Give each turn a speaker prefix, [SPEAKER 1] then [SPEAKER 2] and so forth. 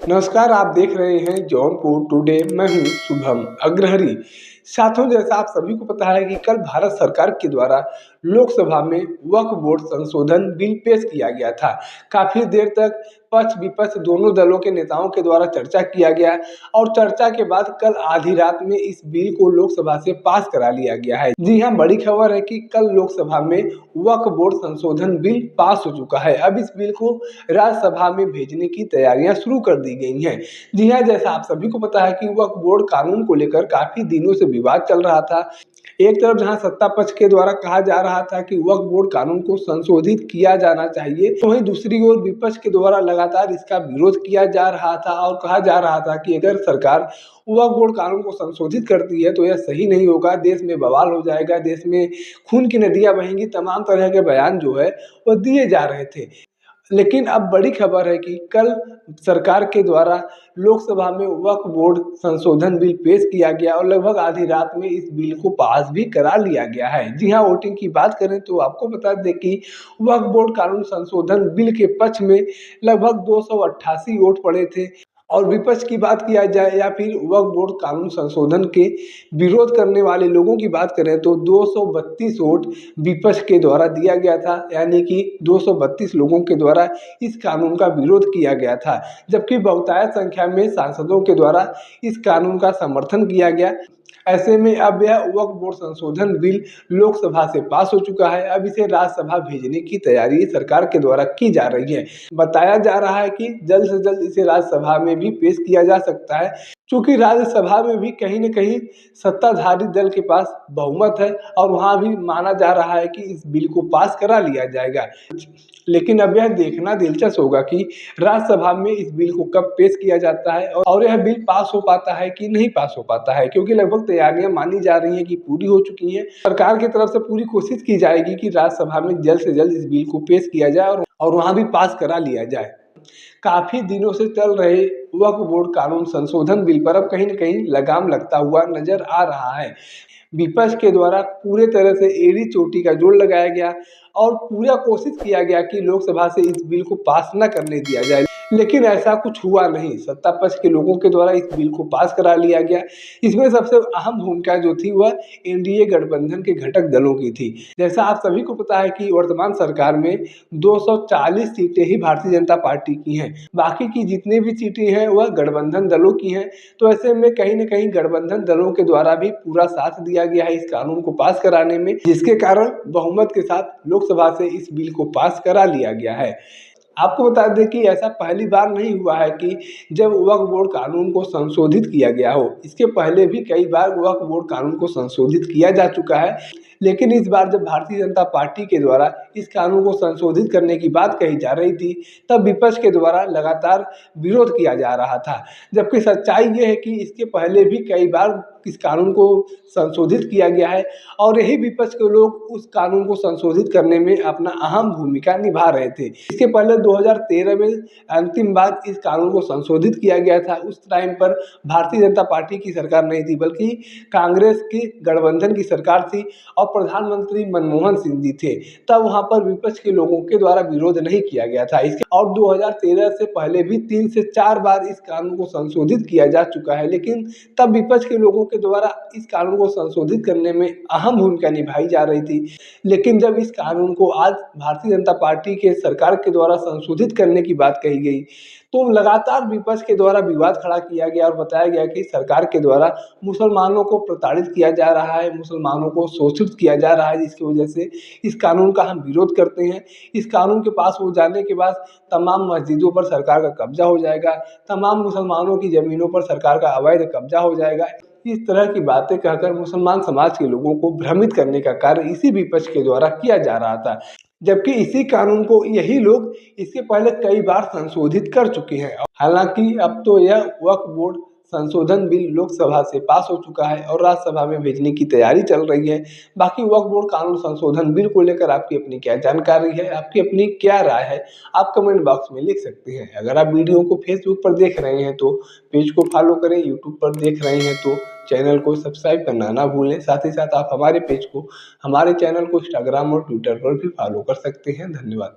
[SPEAKER 1] नमस्कार, आप देख रहे हैं जौनपुर टुडे। मैं हूं शुभम अग्रहरी। साथियों, जैसा आप सभी को पता है कि कल भारत सरकार के द्वारा लोकसभा में वक्फ बोर्ड संशोधन बिल पेश किया गया था। काफी देर तक पक्ष विपक्ष दोनों दलों के नेताओं के द्वारा चर्चा किया गया और चर्चा के बाद कल आधी रात में इस बिल को लोकसभा से पास करा लिया गया है। जी हां, बड़ी खबर है कि कल लोकसभा में वक्फ बोर्ड संशोधन बिल पास हो चुका है। अब इस बिल को राज्यसभा में भेजने की तैयारियां शुरू कर दी गई हैं। जी हां, जैसा आप सभी को पता है कि वक्फ बोर्ड कानून को लेकर काफी दिनों से विवाद चल रहा था। एक तरफ जहां सत्ता पक्ष के द्वारा कहा जा रहा था कि वक्फ बोर्ड कानून को संशोधित किया जाना चाहिए, तो वहीं दूसरी ओर विपक्ष के द्वारा लगातार इसका विरोध किया जा रहा था और कहा जा रहा था कि अगर सरकार वक्फ बोर्ड कानून को संशोधित करती है तो यह सही नहीं होगा, देश में बवाल हो जाएगा, देश में खून की नदियां बहेंगी। तमाम तरह के बयान जो है वह दिए जा रहे थे। लेकिन अब बड़ी खबर है कि कल सरकार के द्वारा लोकसभा में वक्फ बोर्ड संशोधन बिल पेश किया गया और लगभग आधी रात में इस बिल को पास भी करा लिया गया है। जी हां, वोटिंग की बात करें तो आपको बता दें कि वक्फ बोर्ड कानून संशोधन बिल के पक्ष में लगभग 288 वोट पड़े थे और विपक्ष की बात किया जाए या फिर वक्फ बोर्ड कानून संशोधन के विरोध करने वाले लोगों की बात करें तो 232 वोट विपक्ष के द्वारा दिया गया था, यानी कि 232 लोगों के द्वारा इस कानून का विरोध किया गया था, जबकि बहुतायत संख्या में सांसदों के द्वारा इस कानून का समर्थन किया गया। ऐसे में अब यह वक्फ बोर्ड संशोधन बिल लोकसभा से पास हो चुका है। अब इसे राज्यसभा भेजने की तैयारी सरकार के द्वारा की जा रही है। बताया जा रहा है कि जल्द से जल्द इसे राज्यसभा में भी पेश किया जा सकता है, क्योंकि राज्यसभा में भी कहीं न कहीं सत्ताधारी दल के पास बहुमत है और वहां भी माना जा रहा है कि इस बिल को पास करा लिया जाएगा। लेकिन अब यह देखना दिलचस्प होगा कि राज्यसभा में इस बिल को कब पेश किया जाता है और यह बिल पास हो पाता है कि नहीं पास हो पाता है, क्योंकि लगभग तैयारियां मानी जा रही हैं कि पूरी हो चुकी हैं। सरकार की तरफ से पूरी कोशिश की जाएगी कि राज्यसभा में जल्द से जल्द इस बिल को पेश किया जाए और वहां भी पास करा लिया जाए। काफी दिनों से चल रहे वक्फ बोर्ड कानून संशोधन बिल पर अब कहीं न कहीं लगाम लगता हुआ नजर आ रहा है। विपक्ष के द्वारा पूरे तरह से एड़ी चोटी का जोड़ लगाया गया और पूरा कोशिश किया गया कि लोकसभा से इस बिल को पास न करने दिया जाए, लेकिन ऐसा कुछ हुआ नहीं। सत्ता पक्ष के लोगों के द्वारा इस बिल को पास करा लिया गया। इसमें सबसे अहम भूमिका जो थी वह एनडीए गठबंधन के घटक दलों की थी। जैसा आप सभी को पता है कि वर्तमान सरकार में 240 सीटें ही भारतीय जनता पार्टी की हैं, बाकी की जितनी भी सीटें हैं वह गठबंधन दलों की हैं। तो ऐसे में कहीं न कहीं गठबंधन दलों के द्वारा भी पूरा साथ दिया गया है इस कानून को पास कराने में, जिसके कारण बहुमत के साथ लोकसभा से इस बिल को पास करा लिया गया है। आपको बता दें कि ऐसा पहली बार नहीं हुआ है कि जब वक्फ बोर्ड कानून को संशोधित किया गया हो। इसके पहले भी कई बार वक्फ बोर्ड कानून को संशोधित किया जा चुका है, लेकिन इस बार जब भारतीय जनता पार्टी के द्वारा इस कानून को संशोधित करने की बात कही जा रही थी, तब विपक्ष के द्वारा लगातार विरोध किया जा रहा था। जबकि सच्चाई ये है कि इसके पहले भी कई बार इस कानून को संशोधित किया गया है और यही विपक्ष के लोग उस कानून को संशोधित करने में अपना अहम भूमिका निभा रहे थे। इसके पहले 2013 में अंतिम बार इस कानून को संशोधित किया गया था। उस टाइम पर भारतीय जनता पार्टी की सरकार नहीं थी, बल्कि कांग्रेस की गठबंधन की सरकार थी और प्रधानमंत्री मनमोहन सिंह जी थे। तब वहां पर विपक्ष के लोगों के द्वारा विरोध नहीं किया गया था। और 2013 से पहले भी 3 से 4 बार इस कानून को संशोधित किया जा चुका है, लेकिन तब विपक्ष के लोगों के द्वारा इस कानून को संशोधित करने में अहम भूमिका निभाई जा रही थी। लेकिन जब इस कानून को आज भारतीय जनता पार्टी के सरकार के द्वारा संशोधित करने की बात कही गई, तो लगातार विपक्ष के द्वारा विवाद खड़ा किया गया और बताया गया कि सरकार के द्वारा मुसलमानों को प्रताड़ित किया जा रहा है, मुसलमानों को शोषित किया जा रहा है, जिसकी वजह से इस कानून का हम विरोध करते हैं। इस कानून के पास हो जाने के बाद तमाम मस्जिदों पर सरकार का कब्जा हो जाएगा, तमाम मुसलमानों की ज़मीनों पर सरकार का अवैध कब्जा हो जाएगा। इस तरह की बातें कहकर मुसलमान समाज के लोगों को भ्रमित करने का कार्य इसी विपक्ष के द्वारा किया जा रहा था, जबकि इसी कानून को यही लोग इसके पहले कई बार संशोधित कर चुके हैं। हालांकि अब तो यह वक्फ बोर्ड संशोधन बिल लोकसभा से पास हो चुका है और राज्यसभा में भेजने की तैयारी चल रही है। बाकी वक्फ बोर्ड कानून संशोधन बिल को लेकर आपकी अपनी क्या जानकारी है, आपकी अपनी क्या राय है, आप कमेंट बॉक्स में लिख सकते हैं। अगर आप वीडियो को फेसबुक पर देख रहे हैं तो पेज को फॉलो करें, यूट्यूब पर देख रहे हैं तो चैनल को सब्सक्राइब करना ना भूलें। साथ ही साथ आप हमारे पेज को, हमारे चैनल को इंस्टाग्राम और ट्विटर पर भी फॉलो कर सकते हैं। धन्यवाद।